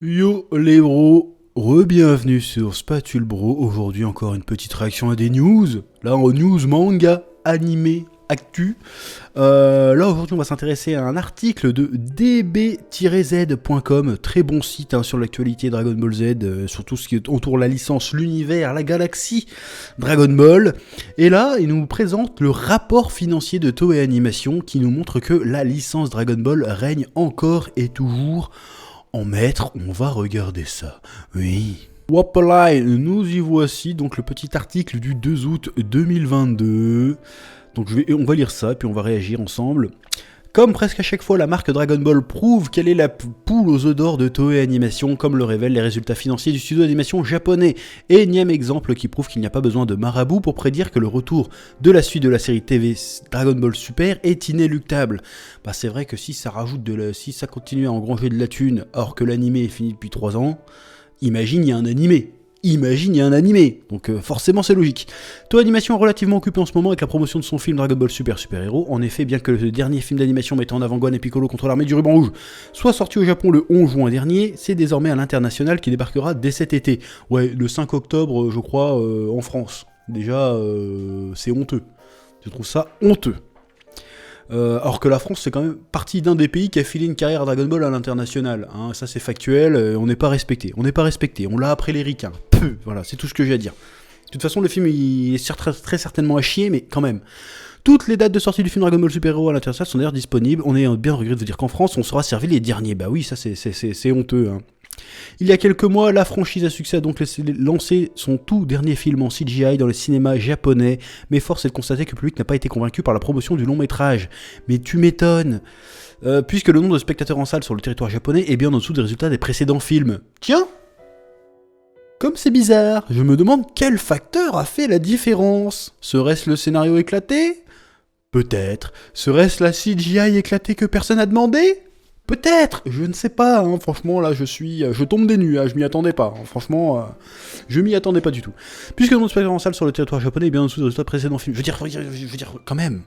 Yo les bros, re-bienvenue sur Spatule Bro. Aujourd'hui encore une petite réaction à des news. Là en news manga, animé, actu. Là aujourd'hui on va s'intéresser à un article de db-z.com, très bon site sur l'actualité Dragon Ball Z, sur tout ce qui est autour de la licence, l'univers, la galaxie Dragon Ball. Et là il nous présente le rapport financier de Toei Animation qui nous montre que la licence Dragon Ball règne encore et toujours en maître. On va regarder ça. Oui. Wapalai, nous y voici, donc le petit article du 2 août 2022. Donc on va lire ça, puis on va réagir ensemble. Comme presque à chaque fois, la marque Dragon Ball prouve qu'elle est la poule aux œufs d'or de Toei Animation, comme le révèlent les résultats financiers du studio d'animation japonais. Énième exemple qui prouve qu'il n'y a pas besoin de marabout pour prédire que le retour de la suite de la série TV Dragon Ball Super est inéluctable. Bah c'est vrai que si ça continue à engranger de la thune, alors que l'animé est fini depuis 3 ans, imagine il y a un animé. Donc forcément c'est logique. Toei Animation est relativement occupé en ce moment avec la promotion de son film Dragon Ball Super Super Hero. En effet, bien que le dernier film d'animation mettant en avant Gohan et Piccolo contre l'armée du ruban rouge soit sorti au Japon le 11 juin dernier, c'est désormais à l'international qui débarquera dès cet été. Ouais, le 5 octobre je crois en France. Déjà c'est honteux. Je trouve ça honteux. Alors que la France, c'est quand même partie d'un des pays qui a filé une carrière à Dragon Ball à l'international. Hein, ça, c'est factuel, on n'est pas respecté. On l'a après les ricains. Voilà, c'est tout ce que j'ai à dire. De toute façon, le film, il est très certainement à chier, mais quand même. Toutes les dates de sortie du film Dragon Ball Super Hero à l'international sont d'ailleurs disponibles. On est bien regret de vous dire qu'en France, on sera servi les derniers. Bah oui, ça, c'est honteux. Hein. Il y a quelques mois, la franchise à succès a donc lancé son tout dernier film en CGI dans les cinémas japonais, mais force est de constater que le public n'a pas été convaincu par la promotion du long métrage. Mais tu m'étonnes, puisque le nombre de spectateurs en salle sur le territoire japonais est bien en dessous des résultats des précédents films. Tiens, comme c'est bizarre, je me demande quel facteur a fait la différence. Serait-ce le scénario éclaté ? Peut-être. Serait-ce la CGI éclatée que personne n'a demandé ? Peut-être, je ne sais pas, hein. Franchement là je tombe des nues, hein. Je m'y attendais pas, hein. Franchement, je m'y attendais pas du tout. Puisque le nombre de spectateurs en salle sur le territoire japonais est bien en dessous des résultats précédents films. Je veux dire, quand même,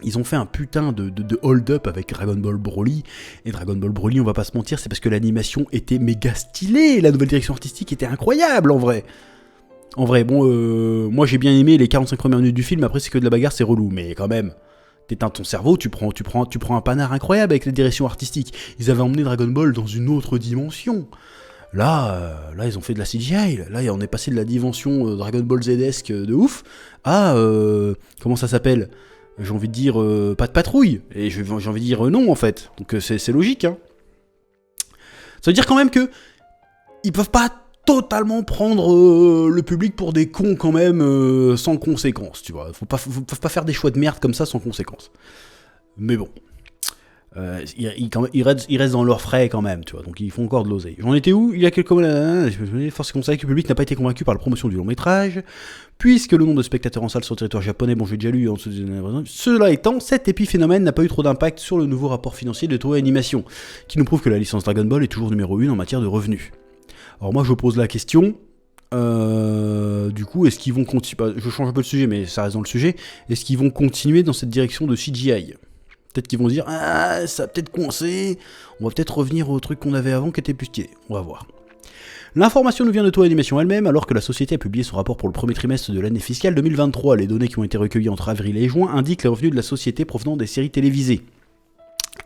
ils ont fait un putain de hold-up avec Dragon Ball Broly, et Dragon Ball Broly, on va pas se mentir, c'est parce que l'animation était méga stylée, la nouvelle direction artistique était incroyable en vrai. En vrai, bon, moi j'ai bien aimé les 45 premières minutes du film, après c'est que de la bagarre, c'est relou, mais quand même, t'éteins ton cerveau, tu prends un panard incroyable avec les directions artistiques. Ils avaient emmené Dragon Ball dans une autre dimension. Là, ils ont fait de la CGI. Là, on est passé de la dimension Dragon Ball Z-esque de ouf à comment ça s'appelle ? J'ai envie de dire pas de patrouille. Et j'ai envie de dire non en fait. Donc c'est logique. Hein. Ça veut dire quand même que ils peuvent pas totalement prendre le public pour des cons quand même sans conséquence, tu vois. Faut pas faire des choix de merde comme ça sans conséquence. Mais bon. Ils restent dans leurs frais quand même, tu vois, donc ils font encore de l'oseille. J'en étais où ? Il y a quelques mois, force est constater que le public n'a pas été convaincu par la promotion du long métrage, puisque le nombre de spectateurs en salle sur le territoire japonais, bon j'ai déjà lu en dessous des... Cela étant, cet épiphénomène n'a pas eu trop d'impact sur le nouveau rapport financier de Toei Animation, qui nous prouve que la licence Dragon Ball est toujours numéro 1 en matière de revenus. Alors moi je pose la question, du coup est-ce qu'ils vont continuer, je change un peu de sujet mais ça reste dans le sujet, est-ce qu'ils vont continuer dans cette direction de CGI ? Peut-être qu'ils vont se dire, ah, ça a peut-être coincé, on va peut-être revenir au truc qu'on avait avant qui était plus stylé. On va voir. L'information nous vient de Toei Animation elle-même, alors que la société a publié son rapport pour le premier trimestre de l'année fiscale 2023. Les données qui ont été recueillies entre avril et juin indiquent les revenus de la société provenant des séries télévisées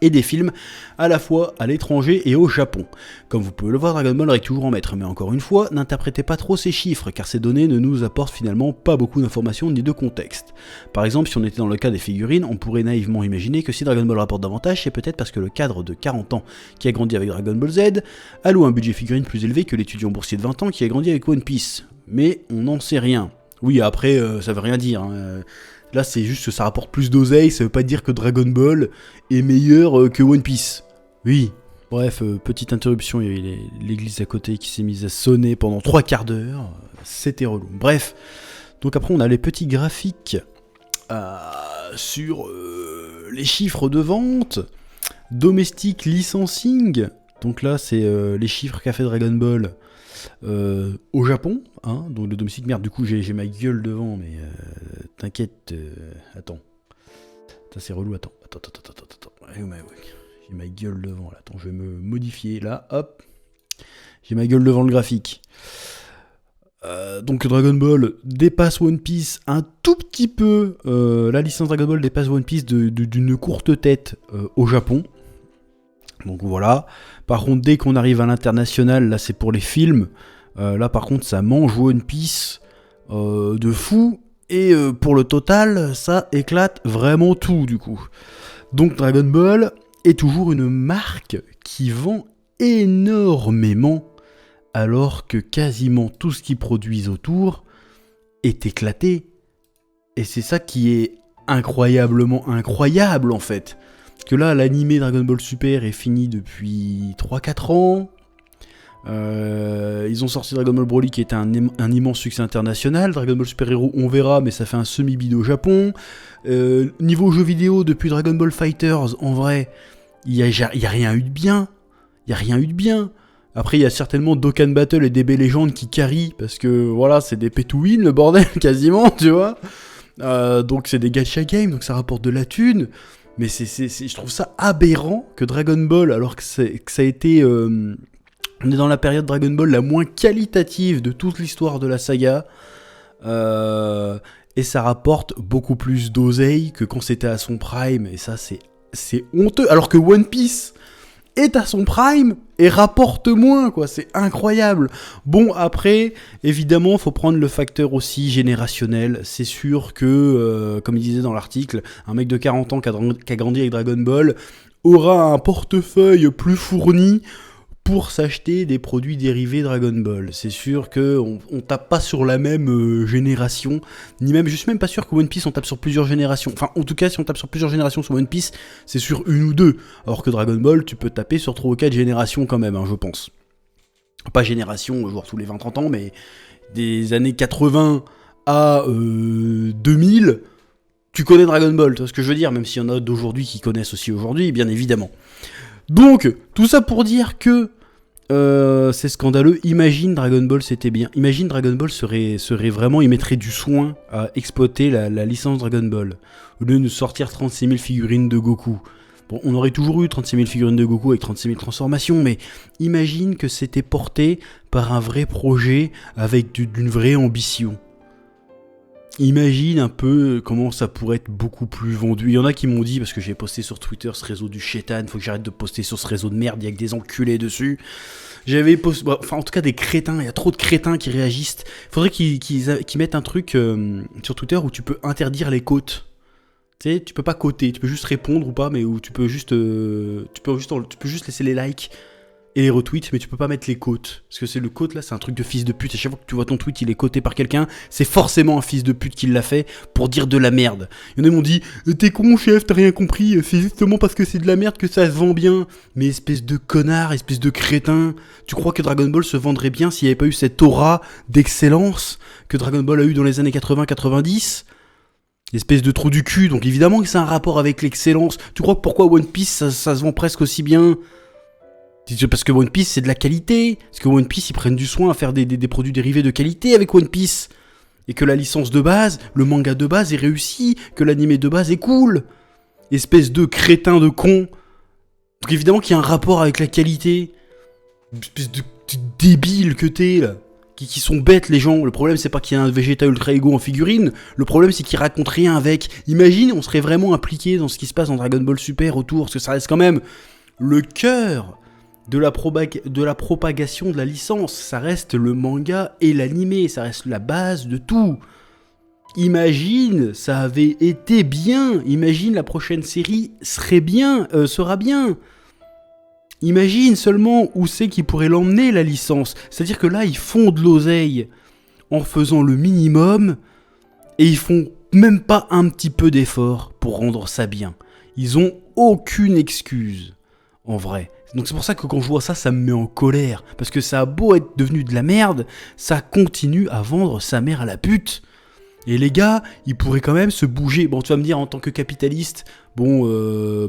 et des films à la fois à l'étranger et au Japon. Comme vous pouvez le voir, Dragon Ball reste toujours en maître, mais encore une fois, n'interprétez pas trop ces chiffres, car ces données ne nous apportent finalement pas beaucoup d'informations ni de contexte. Par exemple, si on était dans le cas des figurines, on pourrait naïvement imaginer que si Dragon Ball rapporte davantage, c'est peut-être parce que le cadre de 40 ans qui a grandi avec Dragon Ball Z alloue un budget figurine plus élevé que l'étudiant boursier de 20 ans qui a grandi avec One Piece. Mais on n'en sait rien. Oui, après, ça veut rien dire, hein. Là, c'est juste que ça rapporte plus d'oseille, ça veut pas dire que Dragon Ball est meilleur que One Piece. Oui. Bref, petite interruption, il y avait l'église à côté qui s'est mise à sonner pendant 3 quarts d'heure. C'était relou. Bref. Donc après, on a les petits graphiques sur les chiffres de vente. Domestic licensing. Donc là, c'est les chiffres qu'a fait Dragon Ball au Japon, hein, donc le domestique, merde, du coup j'ai ma gueule devant, mais t'inquiète, attends, ça c'est relou, attends, j'ai ma gueule devant, là, attends, je vais me modifier, là, hop, J'ai ma gueule devant le graphique. Donc Dragon Ball dépasse One Piece un tout petit peu. La licence Dragon Ball dépasse One Piece d'une courte tête au Japon. Donc voilà. Par contre, dès qu'on arrive à l'international, là c'est pour les films. Là par contre, ça mange One Piece de fou. Et pour le total, ça éclate vraiment tout du coup. Donc Dragon Ball est toujours une marque qui vend énormément, alors que quasiment tout ce qu'ils produisent autour est éclaté. Et c'est ça qui est incroyablement incroyable en fait. Parce que là, l'animé Dragon Ball Super est fini depuis 3-4 ans. Ils ont sorti Dragon Ball Broly qui était un immense succès international. Dragon Ball Super Hero, on verra, mais ça fait un semi-bid au Japon. Niveau jeux vidéo, depuis Dragon Ball Fighters, en vrai, il y a rien eu de bien. Il y a rien eu de bien. Après, il y a certainement Dokkan Battle et DB Legend qui carry, parce que voilà, c'est des pay to win, le bordel, quasiment, tu vois. Donc c'est des gacha games, donc ça rapporte de la thune. Mais je trouve ça aberrant que Dragon Ball, alors que ça a été... on est dans la période Dragon Ball la moins qualitative de toute l'histoire de la saga. Et ça rapporte beaucoup plus d'oseille que quand c'était à son prime. Et ça, c'est honteux. Alors que One Piece est à son prime et rapporte moins, quoi. C'est incroyable. Bon, après, évidemment, faut prendre le facteur aussi générationnel. C'est sûr que, comme il disait dans l'article, un mec de 40 ans qui a grandi avec Dragon Ball aura un portefeuille plus fourni pour s'acheter des produits dérivés Dragon Ball. C'est sûr qu'on tape pas sur la même génération, ni même, je suis même pas sûr que One Piece on tape sur plusieurs générations. Enfin, en tout cas, si on tape sur plusieurs générations sur One Piece, c'est sur une ou deux. Alors que Dragon Ball, tu peux taper sur 3 ou 4 générations quand même, hein, je pense. Pas génération, genre tous les 20-30 ans, mais des années 80 à 2000, tu connais Dragon Ball, tu vois ce que je veux dire, même s'il y en a d'aujourd'hui qui connaissent aussi aujourd'hui, bien évidemment. Donc, tout ça pour dire que c'est scandaleux. Imagine Dragon Ball c'était bien. Imagine Dragon Ball serait vraiment, il mettrait du soin à exploiter la licence Dragon Ball. Au lieu de sortir 36 000 figurines de Goku. Bon, on aurait toujours eu 36 000 figurines de Goku avec 36 000 transformations, mais imagine que c'était porté par un vrai projet avec d'une vraie ambition. Imagine un peu comment ça pourrait être beaucoup plus vendu. Il y en a qui m'ont dit, parce que j'ai posté sur Twitter ce réseau du chétan, faut que j'arrête de poster sur ce réseau de merde, il y a que des enculés dessus. J'avais posté, enfin en tout cas des crétins, il y a trop de crétins qui réagissent. Faudrait qu'ils mettent un truc sur Twitter où tu peux interdire les quotes. Tu sais, tu peux pas quoter, tu peux juste répondre ou pas, mais où tu peux juste laisser les likes et les retweets, mais tu peux pas mettre les quotes. Parce que c'est le quote là, c'est un truc de fils de pute. À chaque fois que tu vois ton tweet, il est quoté par quelqu'un, c'est forcément un fils de pute qui l'a fait pour dire de la merde. Il y en a m'ont dit t'es con chef, t'as rien compris, c'est justement parce que c'est de la merde que ça se vend bien. Mais espèce de connard, espèce de crétin, tu crois que Dragon Ball se vendrait bien s'il n'y avait pas eu cette aura d'excellence que Dragon Ball a eu dans les années 80-90 ? Espèce de trou du cul, donc évidemment que c'est un rapport avec l'excellence. Tu crois que pourquoi One Piece ça se vend presque aussi bien ? Parce que One Piece c'est de la qualité, parce que One Piece ils prennent du soin à faire des produits dérivés de qualité avec One Piece, et que la licence de base, le manga de base est réussi, que l'animé de base est cool. Espèce de crétin de con. Donc évidemment qu'il y a un rapport avec la qualité. Espèce de débile que t'es là. Qui sont bêtes les gens. Le problème c'est pas qu'il y a un Vegeta Ultra Ego en figurine, le problème c'est qu'ils racontent rien avec. Imagine on serait vraiment impliqué dans ce qui se passe dans Dragon Ball Super autour, parce que ça reste quand même le cœur de la propagation de la licence, ça reste le manga et l'animé, ça reste la base de tout. Imagine, ça avait été bien, imagine la prochaine série sera bien. Imagine seulement où c'est qu'ils pourraient l'emmener la licence, c'est-à-dire que là ils font de l'oseille en faisant le minimum et ils font même pas un petit peu d'effort pour rendre ça bien. Ils ont aucune excuse, en vrai. Donc c'est pour ça que quand je vois ça, ça me met en colère. Parce que ça a beau être devenu de la merde, ça continue à vendre sa mère à la pute. Et les gars, ils pourraient quand même se bouger. Bon, tu vas me dire, en tant que capitaliste,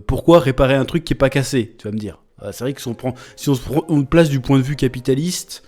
pourquoi réparer un truc qui est pas cassé ? Tu vas me dire. C'est vrai que si on se prend une place du point de vue capitaliste,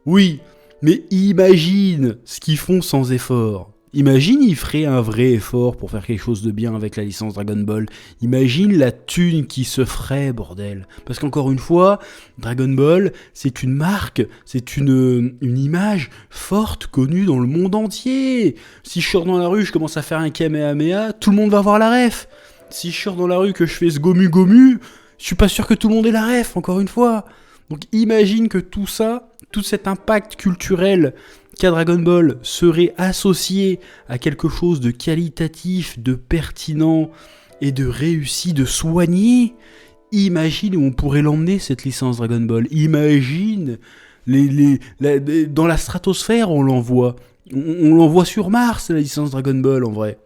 oui, mais imagine ce qu'ils font sans effort. Imagine, il ferait un vrai effort pour faire quelque chose de bien avec la licence Dragon Ball. Imagine la thune qui se ferait, bordel. Parce qu'encore une fois, Dragon Ball, c'est une marque, c'est une image forte, connue dans le monde entier. Si je sors dans la rue, je commence à faire un Kamehameha, tout le monde va voir la ref. Si je sors dans la rue que je fais ce Gomu Gomu, je suis pas sûr que tout le monde ait la ref, encore une fois. Donc imagine que tout ça, tout cet impact culturel qu'a Dragon Ball serait associé à quelque chose de qualitatif, de pertinent et de réussi, de soigné. Imagine où on pourrait l'emmener, cette licence Dragon Ball. Imagine, dans la stratosphère, on l'envoie. On l'envoie sur Mars, la licence Dragon Ball, en vrai.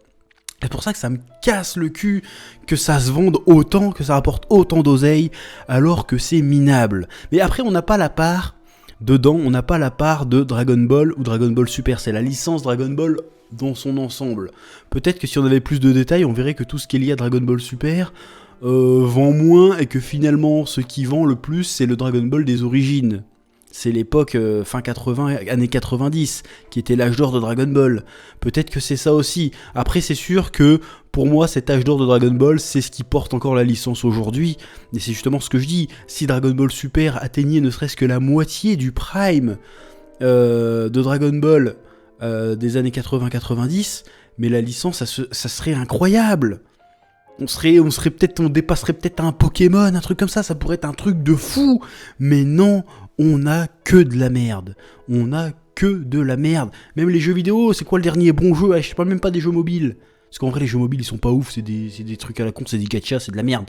C'est pour ça que ça me casse le cul que ça se vende autant, que ça rapporte autant d'oseille, alors que c'est minable. Mais après, on n'a pas la part... Dedans, on n'a pas la part de Dragon Ball ou Dragon Ball Super, c'est la licence Dragon Ball dans son ensemble. Peut-être que si on avait plus de détails, on verrait que tout ce qui est lié à Dragon Ball Super vend moins et que finalement, ce qui vend le plus, c'est le Dragon Ball des origines. C'est l'époque fin 80, années 90, qui était l'âge d'or de Dragon Ball. Peut-être que c'est ça aussi. Après, c'est sûr que, pour moi, cet âge d'or de Dragon Ball, c'est ce qui porte encore la licence aujourd'hui. Et c'est justement ce que je dis. Si Dragon Ball Super atteignait ne serait-ce que la moitié du prime de Dragon Ball des années 80-90, mais la licence, ça serait incroyable. On dépasserait peut-être un Pokémon, un truc comme ça pourrait être un truc de fou. Mais non, on a que de la merde. On a que de la merde. Même les jeux vidéo, c'est quoi le dernier bon jeu? Je parle même pas des jeux mobiles. Parce qu'en vrai, les jeux mobiles, ils sont pas ouf, c'est des trucs à la con, c'est des gachas, c'est de la merde.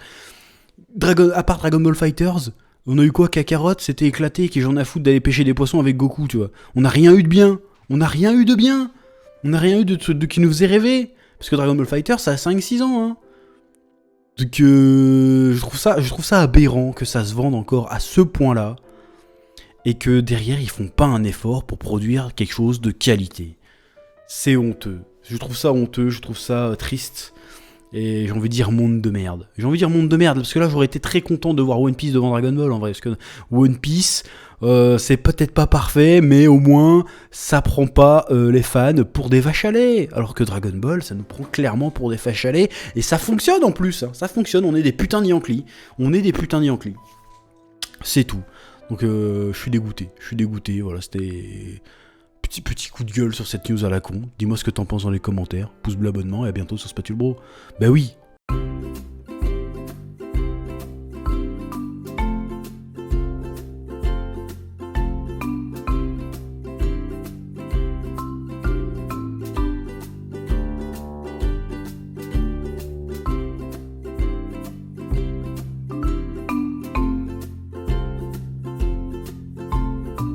À part Dragon Ball Fighters, on a eu quoi? Kakarot, c'était éclaté, qui j'en ai à foutre d'aller pêcher des poissons avec Goku, tu vois. On n'a rien eu de bien. On n'a rien eu de bien. On n'a rien eu de qui nous faisait rêver. Parce que Dragon Ball Fighters, ça a 5-6 ans, hein. Donc je trouve ça aberrant que ça se vende encore à ce point-là et que derrière ils font pas un effort pour produire quelque chose de qualité. C'est honteux. Je trouve ça honteux, je trouve ça triste. Et j'ai envie de dire monde de merde. J'ai envie de dire monde de merde, parce que là j'aurais été très content de voir One Piece devant Dragon Ball en vrai. Parce que One Piece, c'est peut-être pas parfait, mais au moins ça prend pas les fans pour des vaches à lait. Alors que Dragon Ball, ça nous prend clairement pour des vaches à lait. Et ça fonctionne en plus, hein. Ça fonctionne, on est des putains de Yankees. C'est tout. Donc je suis dégoûté, voilà, c'était... Petit coup de gueule sur cette news à la con. Dis-moi ce que t'en penses dans les commentaires. Pouce bleu, abonnement et à bientôt sur Spatule Bro. Bah oui.